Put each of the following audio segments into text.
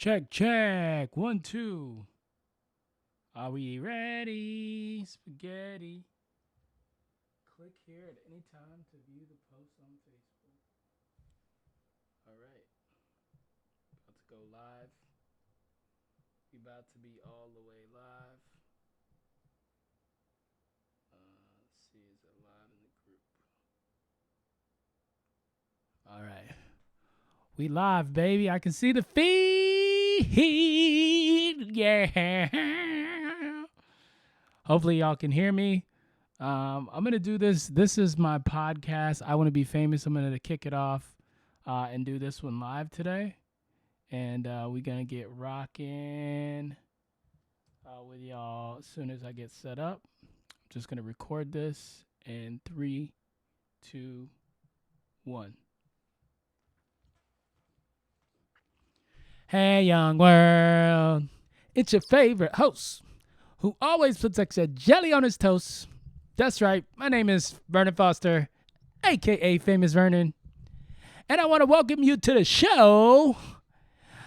Check, check. 1, 2. Are we ready? Spaghetti. Click here at any time to view the post on Facebook. All right. About to go live. We about to be all the way live. Let's see, is it live in the group? All right. We live, baby. I can see the feed. Yeah. Hopefully, y'all can hear me. I'm going to do this. This is my podcast. I want to be famous. I'm going to kick it off and do this one live today. And we're going to get rocking with y'all as soon as I get set up. I'm just going to record this in 3, 2, 1. Hey, young world. It's your favorite host who always puts extra jelly on his toast. That's right. My name is Vernon Foster, a.k.a. Famous Vernon. And I want to welcome you to the show.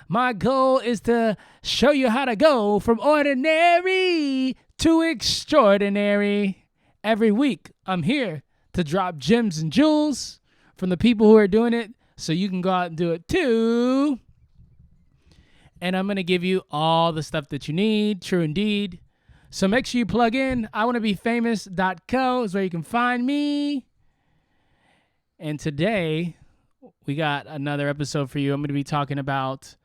My goal is to show you how to go from ordinary to extraordinary. Every week, I'm here to drop gems and jewels from the people who are doing it so you can go out and do it too. And I'm going to give you all the stuff that you need, true indeed. So make sure you plug in. I want to be famous.co is where you can find me. And today, we got another episode for you. I'm going to be talking about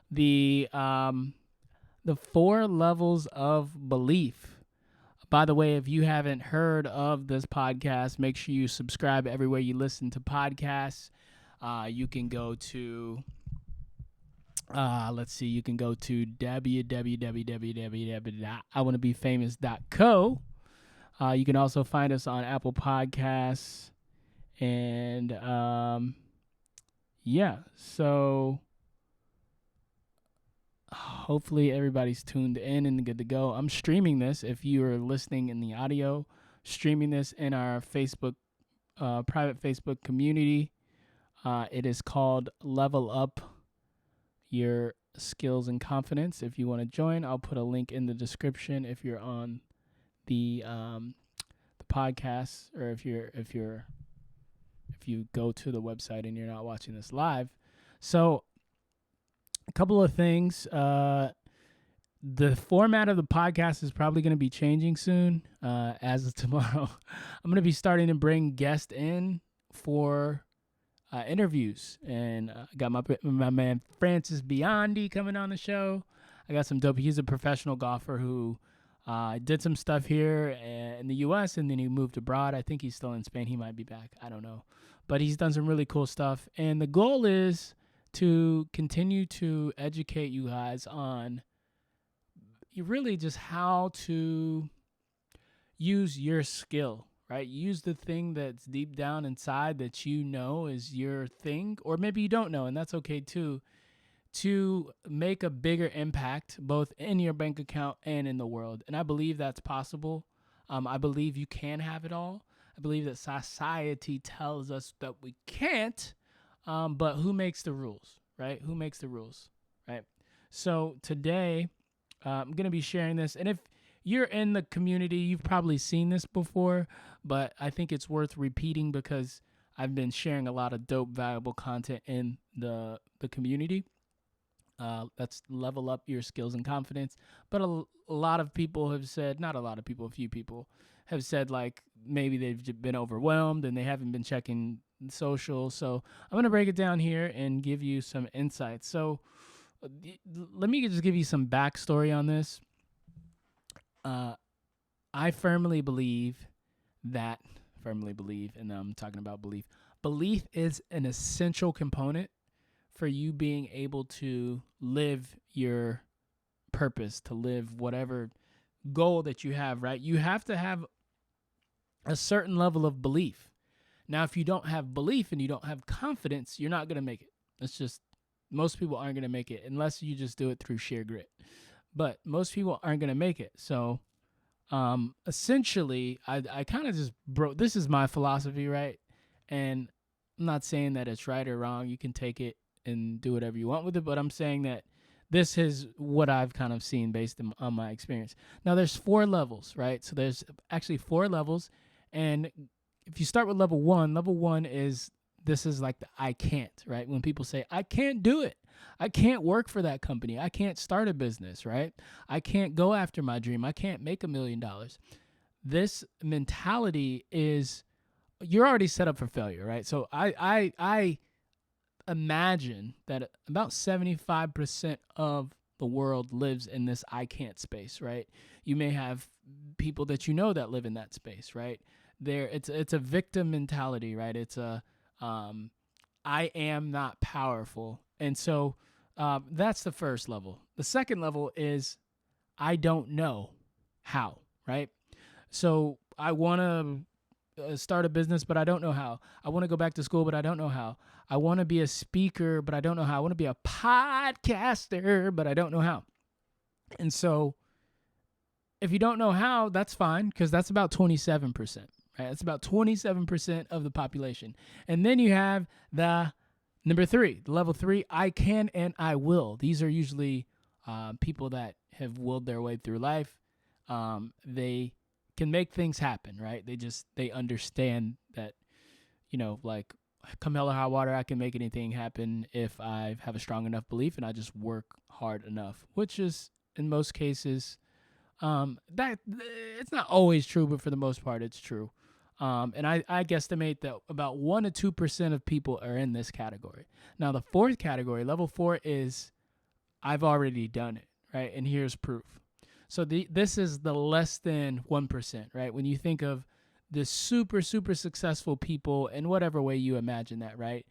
the 4 levels of belief. By the way, if you haven't heard of this podcast, make sure you subscribe everywhere you listen to podcasts. You can go to... you can go to www.iwannabefamous.co. You can also find us on Apple Podcasts. And, so hopefully everybody's tuned in and good to go. I'm streaming this. If you are listening in the audio, streaming this in our Facebook, private Facebook community. It is called Level Up Your Skills and Confidence. If you want to join, I'll put a link in the description if you're on the podcast, or if you go to the website and you're not watching this live. So a couple of things. The format of the podcast is probably going to be changing soon. As of tomorrow, I'm going to be starting to bring guests in for interviews, and I got my man Francis Biondi coming on the show. I got some dope. He's a professional golfer who did some stuff here in the U.S. and then he moved abroad. I think he's still in Spain. He might be back. I don't know, but he's done some really cool stuff. And the goal is to continue to educate you guys on really just how to use your skill. Right? Use the thing that's deep down inside that you know is your thing, or maybe you don't know, and that's okay too, to make a bigger impact both in your bank account and in the world. And I believe that's possible. I believe you can have it all. I believe that society tells us that we can't, but who makes the rules, right? Who makes the rules, right? So today, I'm going to be sharing this, and if you're in the community, you've probably seen this before, but I think it's worth repeating because I've been sharing a lot of dope, valuable content in the community. That's Level Up Your Skills and Confidence. But a lot of people have said, not a lot of people, a few people have said like maybe they've been overwhelmed and they haven't been checking social. So I'm going to break it down here and give you some insights. So let me just give you some backstory on this. I firmly believe, and I'm talking about belief. Belief is an essential component for you being able to live your purpose, to live whatever goal that you have, right? You have to have a certain level of belief. Now, if you don't have belief and you don't have confidence, you're not going to make it. It's just, most people aren't going to make it unless you just do it through sheer grit. But most people aren't going to make it. So, essentially, I kind of just this is my philosophy, right? And I'm not saying that it's right or wrong. You can take it and do whatever you want with it, but I'm saying that this is what I've kind of seen based on my experience. Now, there's 4 levels, right? So there's actually 4 levels. And if you start with level one is this is like the I can't, right? When people say, I can't do it. I can't work for that company. I can't start a business, right? I can't go after my dream. I can't make $1 million. This mentality is you're already set up for failure, right? So I imagine that about 75% of the world lives in this I can't space, right? You may have people that you know that live in that space, right? It's a victim mentality, right? It's a I am not powerful. And so that's the first level. The second level is I don't know how, right? So I want to start a business, but I don't know how. I want to go back to school, but I don't know how. I want to be a speaker, but I don't know how. I want to be a podcaster, but I don't know how. And so if you don't know how, that's fine because that's about 27%, right? That's about 27% of the population. And then you have the number 3, the level 3, I can and I will. These are usually people that have willed their way through life. They can make things happen, right? They understand that, like come hell or high water, I can make anything happen if I have a strong enough belief and I just work hard enough, which is in most cases, that it's not always true, but for the most part, it's true. And I guesstimate that about 1 to 2% of people are in this category. Now, the 4th category, level 4, is I've already done it, right? And here's proof. So this is the less than 1%, right? When you think of the super, super successful people in whatever way you imagine that, right?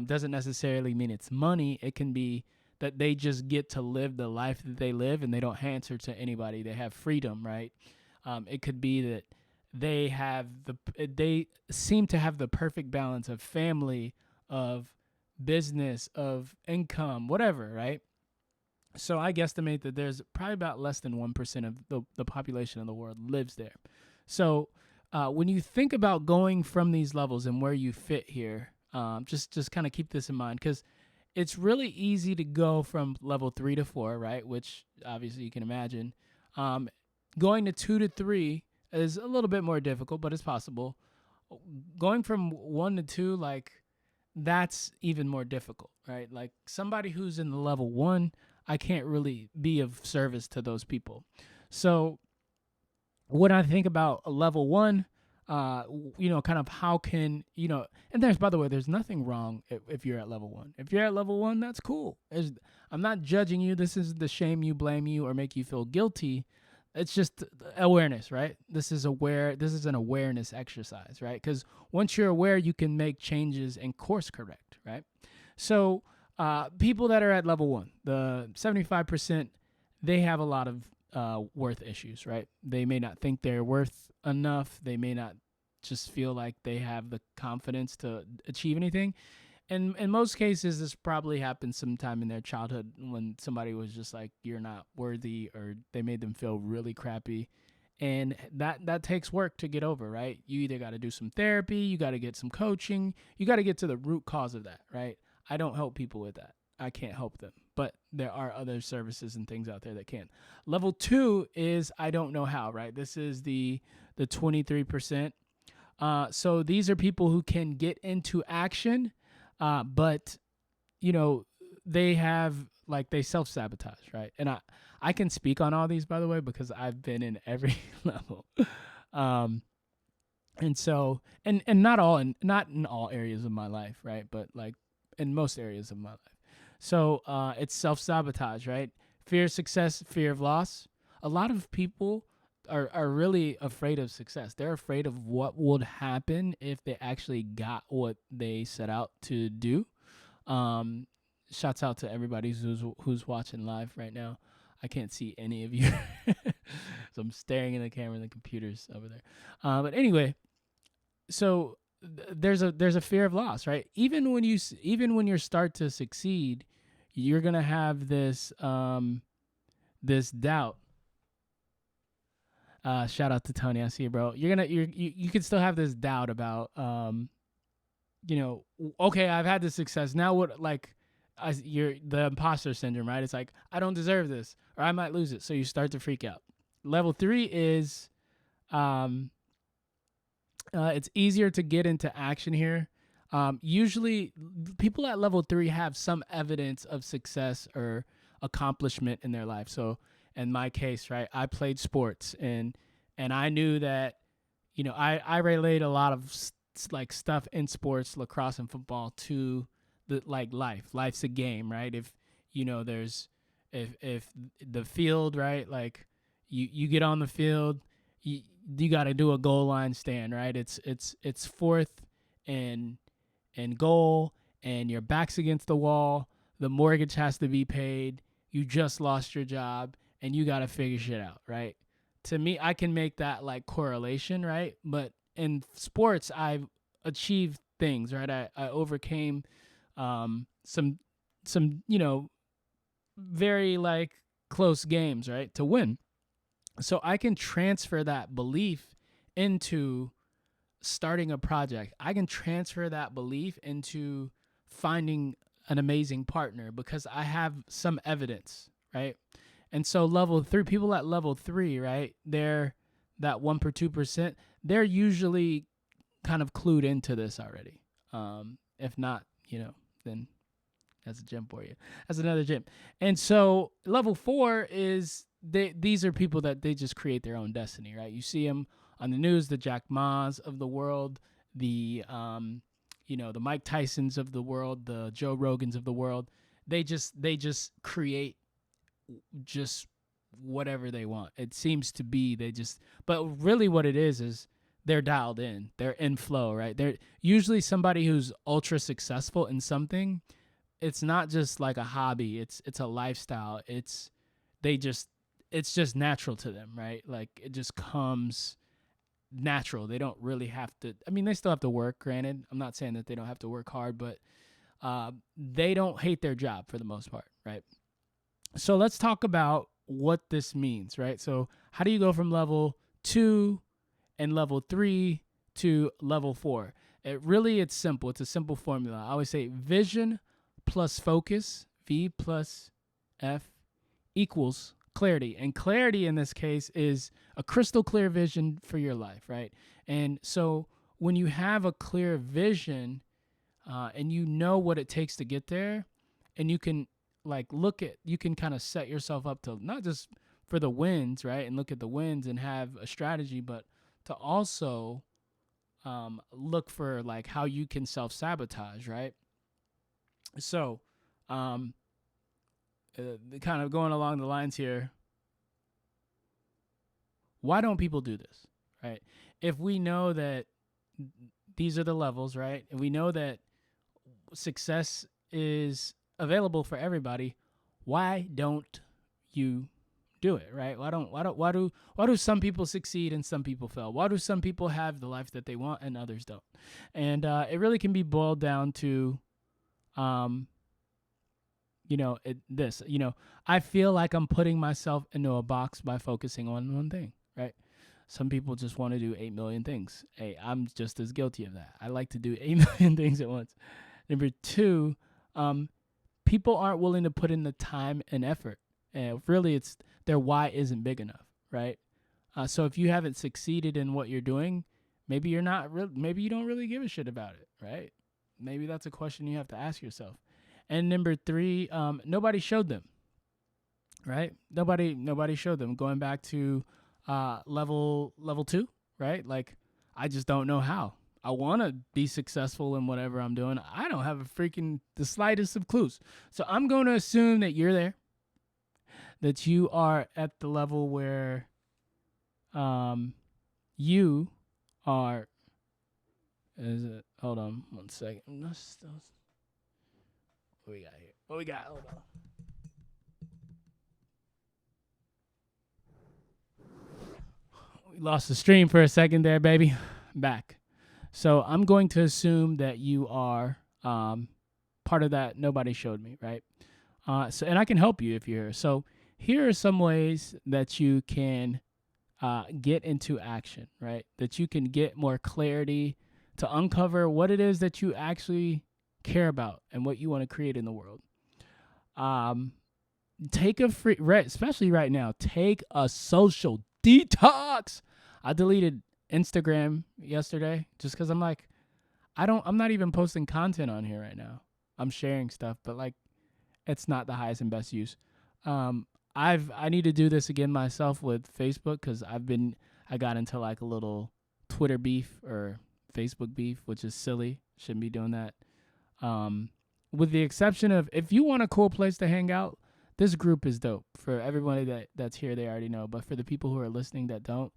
Doesn't necessarily mean it's money. It can be that they just get to live the life that they live and they don't answer to anybody. They have freedom, right? It could be that they seem to have the perfect balance of family, of business, of income, whatever, right? So I guesstimate that there's probably about less than 1% of the population of the world lives there. So when you think about going from these levels and where you fit here, just kind of keep this in mind because it's really easy to go from level 3 to 4, right? Which obviously you can imagine. Going to 2 to 3 is a little bit more difficult, but it's possible. Going from 1 to 2, like that's even more difficult, right? Like somebody who's in the level 1, I can't really be of service to those people. So when I think about a level 1, kind of how can, and by the way, there's nothing wrong if you're at level 1. If you're at level 1, that's cool. I'm not judging you. This is the shame you, blame you, or make you feel guilty. It's just awareness, right? This is an awareness exercise, right? Because once you're aware, you can make changes and course correct, right? So people that are at level 1, the 75%, they have a lot of worth issues, right? They may not think they're worth enough. They may not just feel like they have the confidence to achieve anything. And in most cases, this probably happened sometime in their childhood when somebody was just like, you're not worthy, or they made them feel really crappy. And that takes work to get over, right? You either got to do some therapy, you got to get some coaching, you got to get to the root cause of that, right? I don't help people with that. I can't help them, but there are other services and things out there that can. Level 2 is I don't know how, right? This is the 23%. So these are people who can get into action, but they have they self-sabotage, right? And I can speak on all these, by the way, because I've been in every level. And so and not in all areas of my life, right? But like in most areas of my life. So it's self-sabotage, right? Fear of success, fear of loss. A lot of people are really afraid of success. They're afraid of what would happen if they actually got what they set out to do. Shouts out to everybody who's watching live right now. I can't see any of you, so I'm staring in the camera and the computer's over there. But anyway, so there's a fear of loss, right? Even when you start to succeed, you're gonna have this this doubt. Shout out to Tony, I see you, bro. You can still have this doubt about okay, I've had this success. Now what? Like, you're the imposter syndrome, right? It's like, I don't deserve this, or I might lose it. So you start to freak out. Level 3 is, it's easier to get into action here. Usually, people at level 3 have some evidence of success or accomplishment in their life. So, in my case, right, I played sports, and I knew that, I relate a lot of like stuff in sports, lacrosse and football, to the like life. Life's a game, right? If there's if the field, right, like you get on the field, you got to do a goal line stand, right? It's fourth and goal, and your back's against the wall. The mortgage has to be paid. You just lost your job, and you got to figure shit out, right? To me, I can make that like correlation, right? But in sports, I've achieved things, right? I overcame some very like close games, right, to win. So I can transfer that belief into starting a project. I can transfer that belief into finding an amazing partner because I have some evidence, right? And so level 3, people at level 3, right, they're that 1% or 2%, they're usually kind of clued into this already. If not, then that's a gym for you. That's another gym. And so level 4 is these are people that they just create their own destiny, right? You see them on the news, the Jack Ma's of the world, the the Mike Tysons of the world, the Joe Rogans of the world. They just create just whatever they want. It seems to be but really what it is they're dialed in. They're in flow, right? They're usually somebody who's ultra successful in something. It's not just like a hobby. It's a lifestyle. It's just natural to them, right? Like it just comes natural. They don't really have to. I mean, they still have to work. Granted, I'm not saying that they don't have to work hard, but they don't hate their job for the most part, right? So let's talk about what this means, right? So how do you go from level 2 and level 3 to level 4? It's simple. It's a simple formula. I always say vision plus focus, V plus F, equals clarity. And clarity in this case is a crystal clear vision for your life, right? And so when you have a clear vision and you know what it takes to get there, and you can you can kind of set yourself up to not just for the wins, right? And look at the wins and have a strategy, but to also look for like how you can self-sabotage, right? So kind of going along the lines here, why don't people do this, right? If we know that these are the levels, right, and we know that success is available for everybody, why don't you do it, right? Why do some people succeed and some people fail? Why do some people have the life that they want and others don't? And it really can be boiled down to I feel like I'm putting myself into a box by focusing on one thing, right? Some people just want to do 8 million things. Hey, I'm just as guilty of that. I like to do 8 million things at once. Number 2, people aren't willing to put in the time and effort. And really, it's their why isn't big enough, right? So if you haven't succeeded in what you're doing, maybe you're not. Maybe you don't really give a shit about it, right? Maybe that's a question you have to ask yourself. And number 3, nobody showed them, right? Nobody showed them. Going back to level 2, right? Like, I just don't know how. I want to be successful in whatever I'm doing. I don't have the slightest of clues. So I'm going to assume that you're there, that you are at the level where you are. Hold on 1 second. What we got here? What we got? Hold on. We lost the stream for a second there, baby. Back. So I'm going to assume that you are part of that nobody showed me, right? And I can help you if you're here. So here are some ways that you can get into action, right? That you can get more clarity to uncover what it is that you actually care about and what you want to create in the world. Um, take a free, especially right now, take a social detox. I deleted Instagram yesterday just because I'm like, I'm not even posting content on here right now. I'm sharing stuff, but like, it's not the highest and best use. Um, I need to do this again myself with Facebook because I got into like a little Twitter beef or Facebook beef, which is silly. Shouldn't be doing that. Um, with the exception of if you want a cool place to hang out, this group is dope. For everybody that's here, they already know. But for the people who are listening that don't,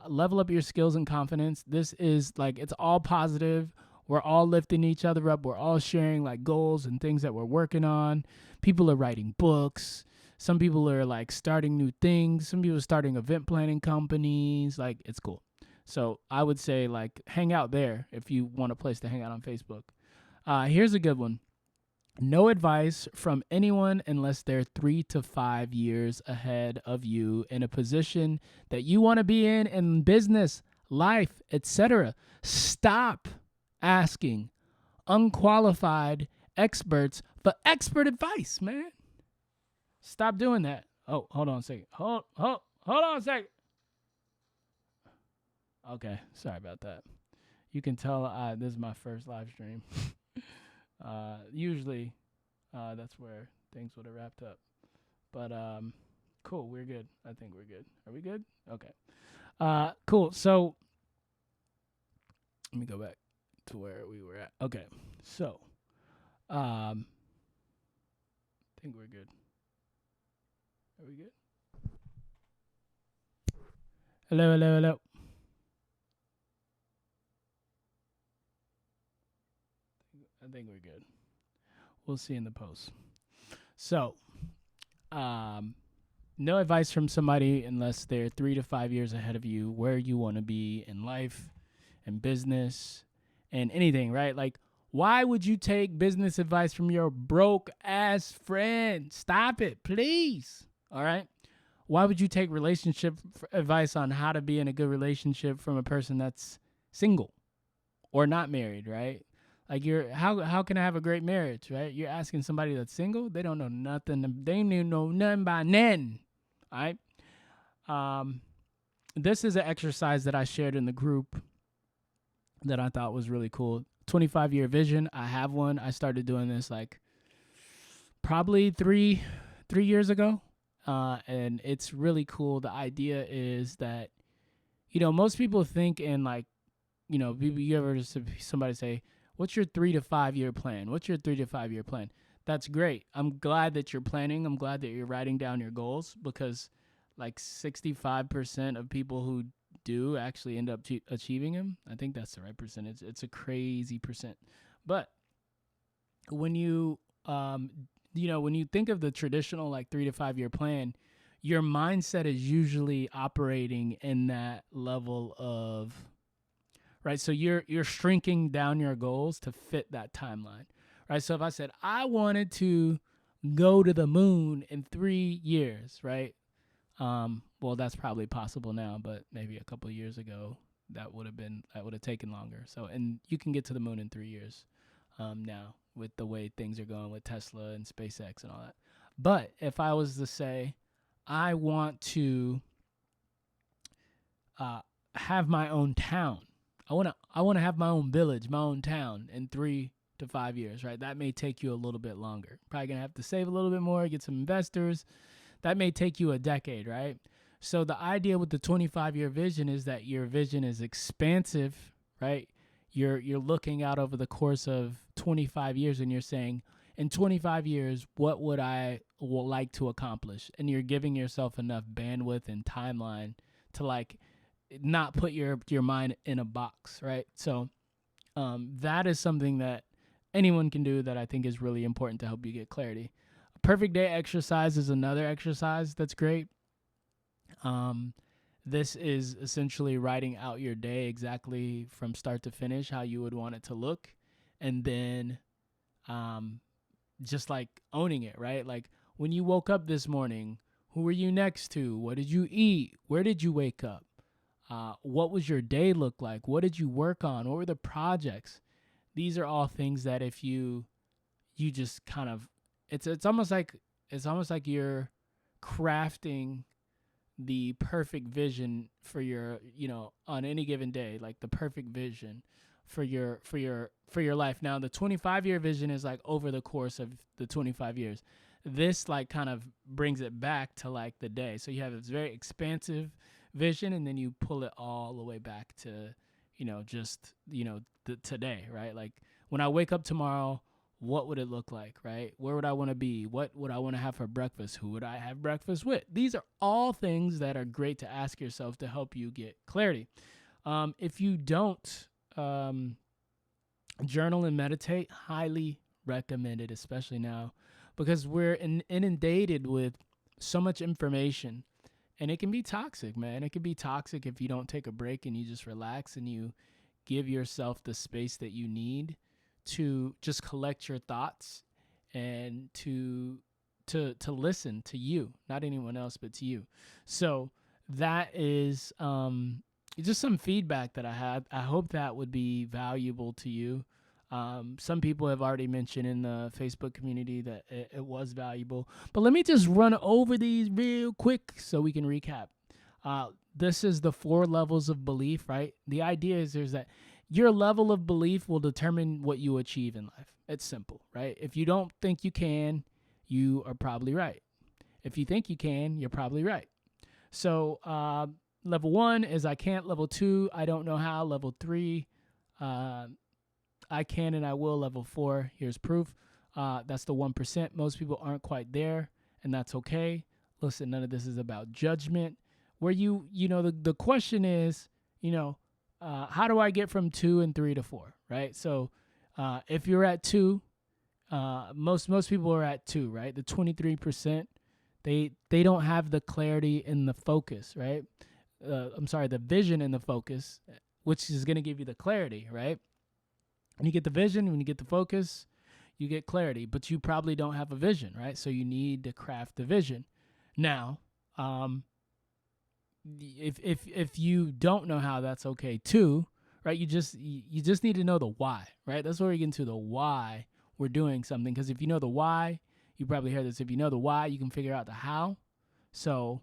level up your skills and confidence. This is like, it's all positive. We're all lifting each other up. We're all sharing like goals and things that we're working on. People are writing books. Some people are like starting new things. Some people are starting event planning companies. Like, it's cool. So I would say like hang out there if you want a place to hang out on Facebook. Here's a good one. No advice from anyone unless they're 3 to 5 years ahead of you in a position that you want to be in business, life, etc. Stop asking unqualified experts for expert advice, man. Stop doing that. Oh, hold on a second. Hold on a second. Okay, sorry about that. You can tell this is my first live stream. Usually, that's where things would have wrapped up. But cool, we're good. I think we're good. Are we good? Okay. Cool. So let me go back to where we were at. Okay. So, I think we're good. Are we good? Hello, hello, hello. I think we're good. We'll see in the post. So, no advice from somebody unless they're 3 to 5 years ahead of you, where you want to be in life and business and anything, right? Like, why would you take business advice from your broke ass friend? Stop it, please. All right. Why would you take relationship advice on how to be in a good relationship from a person that's single or not married, right? Like, how can I have a great marriage, right? You're asking somebody that's single, they don't know nothing. They don't even know nothing about none. All right. This is an exercise that I shared in the group that I thought was really cool. 25-year vision. I have one. I started doing this like probably three years ago. And it's really cool. The idea is that, most people think in like, you ever just somebody say, what's your 3 to 5 year plan? What's your 3 to 5 year plan? That's great. I'm glad that you're planning. I'm glad that you're writing down your goals because like 65% of people who do actually end up achieving them. I think that's the right percentage. It's a crazy percent. But when you when you think of the traditional like 3 to 5 year plan, your mindset is usually operating in that level of, right? So you're shrinking down your goals to fit that timeline, right? So if I said I wanted to go to the moon in 3 years, right? Well, that's probably possible now, but maybe a couple of years ago that would have taken longer. So, and you can get to the moon in 3 years now with the way things are going with Tesla and SpaceX and all that. But if I was to say I want to have my own town, I want to have my own village, my own town in 3 to 5 years, right? That may take you a little bit longer. Probably gonna have to save a little bit more, get some investors. That may take you a decade, right? So the idea with the 25-year vision is that your vision is expansive, right? You're looking out over the course of 25 years and you're saying, in 25 years, what would I like to accomplish? And you're giving yourself enough bandwidth and timeline to like not put your mind in a box, right? So that is something that anyone can do that I think is really important to help you get clarity. A perfect day exercise is another exercise that's great. This is essentially writing out your day exactly from start to finish, how you would want it to look, and then just like owning it, right? Like when you woke up this morning, who were you next to? What did you eat? Where did you wake up? What was your day look like? What did you work on? What were the projects? These are all things that if you just kind of it's almost like you're crafting the perfect vision for your, on any given day, like the perfect vision for your life. Now the 25-year vision is like over the course of the 25 years. This like kind of brings it back to like the day. So you have this very expansive vision, and then you pull it all the way back to, just, the today, right? Like when I wake up tomorrow, what would it look like, right? Where would I want to be? What would I want to have for breakfast? Who would I have breakfast with? These are all things that are great to ask yourself to help you get clarity. If you don't journal and meditate, highly recommended, especially now, because we're inundated with so much information, and it can be toxic, man. It can be toxic if you don't take a break and you just relax and you give yourself the space that you need to just collect your thoughts and to listen to you, not anyone else, but to you. So that is just some feedback that I had. I hope that would be valuable to you. Some people have already mentioned in the Facebook community that it was valuable, but let me just run over these real quick so we can recap. This is the 4 levels of belief, right? The idea is that your level of belief will determine what you achieve in life. It's simple, right? If you don't think you can, you are probably right. If you think you can, you're probably right. So level 1 is I can't. Level 2, I don't know how. Level 3, I can and I will. Level 4, here's proof. That's the 1%. Most people aren't quite there, and that's okay. Listen, none of this is about judgment. Where the question is, how do I get from 2 and 3 to 4, right? So if you're at 2, most people are at 2, right? The 23%, they don't have the clarity and the focus, right? The vision and the focus, which is going to give you the clarity, right? When you get the vision, when you get the focus, you get clarity, but you probably don't have a vision, right? So you need to craft the vision. Now, if you don't know how, that's okay too, right? You just need to know the why, right? That's where we get into the why we're doing something. Because if you know the why, you probably heard this. If you know the why, you can figure out the how. So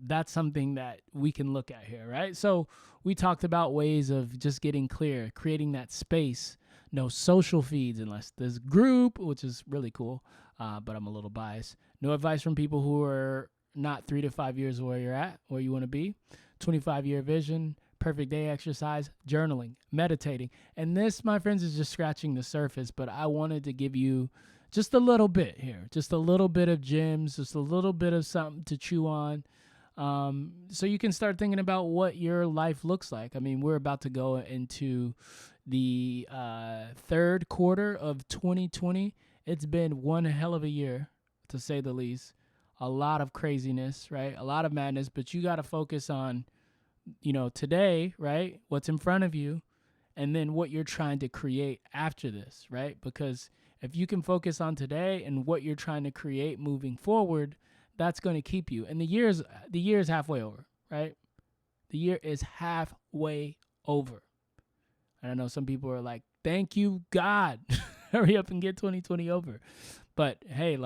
that's something that we can look at here, right? So we talked about ways of just getting clear, creating that space. No social feeds unless there's group, which is really cool, but I'm a little biased. No advice from people who are not 3 to 5 years where you're at, where you want to be. 25-year vision, perfect day exercise, journaling, meditating. And this, my friends, is just scratching the surface, but I wanted to give you just a little bit here, just a little bit of gems, just a little bit of something to chew on, so you can start thinking about what your life looks like. I mean, we're about to go into the third quarter of 2020. It's been one hell of a year, to say the least. A lot of craziness, right? A lot of madness, but you got to focus on, today, right? What's in front of you, and then what you're trying to create after this, right? Because if you can focus on today and what you're trying to create moving forward, that's going to keep you. And the year is halfway over, right? The year is halfway over. And I know some people are like, thank you, God. Hurry up and get 2020 over. But hey,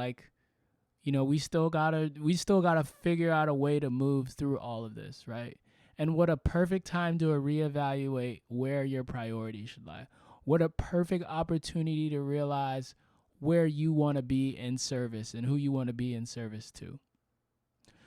we still gotta figure out a way to move through all of this, right? And what a perfect time to reevaluate where your priorities should lie. What a perfect opportunity to realize where you want to be in service and who you want to be in service to.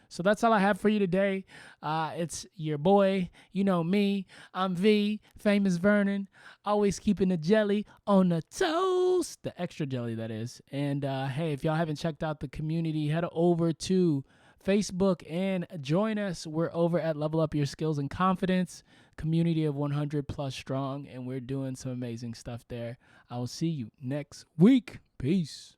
So that's all I have for you today. It's your boy, me. I'm V, famous Vernon, always keeping the jelly on the toast, the extra jelly that is. And hey, if y'all haven't checked out the community, head over to Facebook and join us. We're over at Level Up Your Skills and Confidence, community of 100 plus strong, and we're doing some amazing stuff there. I will see you next week. Peace.